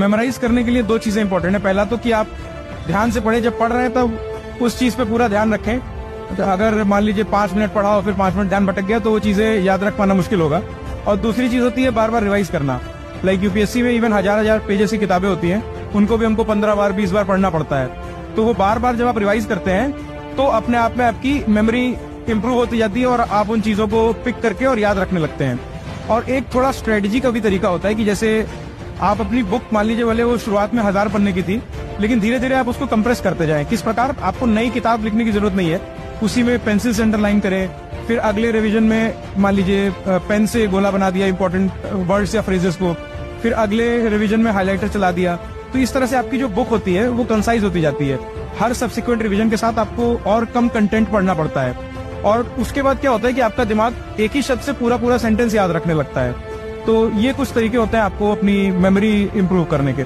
Memorise करने के लिए दो चीजें इंपॉर्टेंट है। पहला तो कि आप ध्यान से पढ़े, जब पढ़ रहे हैं तब उस चीज पे पूरा ध्यान रखें। तो अगर मान लीजिए 5 मिनट पढ़ा और फिर 5 मिनट ध्यान भटक गया तो वो चीजें याद रख पाना मुश्किल होगा। और दूसरी चीज होती है बार बार रिवाइज करना। लाइक यूपीएससी में इवन हजार पेजेस की किताबें होती हैं, उनको भी हमको 15 बार 20 बार पढ़ना पड़ता है। तो वो बार बार जब आप रिवाइज करते हैं तो अपने आप में आपकी मेमोरी इंप्रूव होती जाती है और आप उन चीजों को पिक करके और याद रखने लगते हैं। और एक थोड़ा स्ट्रेटेजी का भी तरीका होता है कि जैसे आप अपनी बुक मान लीजिए भले वो शुरुआत में 1000 पन्ने की थी, लेकिन धीरे धीरे आप उसको कंप्रेस करते जाएं। किस प्रकार? आपको नई किताब लिखने की जरूरत नहीं है, उसी में पेंसिल से अंडरलाइन करें, फिर अगले रिवीजन में मान लीजिए पेन से गोला बना दिया इंपॉर्टेंट वर्ड्स या फ्रेजेस को, फिर अगले रिवीजन में हाईलाइटर चला दिया। तो इस तरह से आपकी जो बुक होती है वो कंसाइज होती जाती है। हर सब्सिक्वेंट रिवीजन के साथ आपको और कम कंटेंट पढ़ना पड़ता है और उसके बाद क्या होता है कि आपका दिमाग एक ही शब्द से पूरा सेंटेंस याद रखने लगता है। तो ये कुछ तरीके होते हैं आपको अपनी मेमोरी इंप्रूव करने के।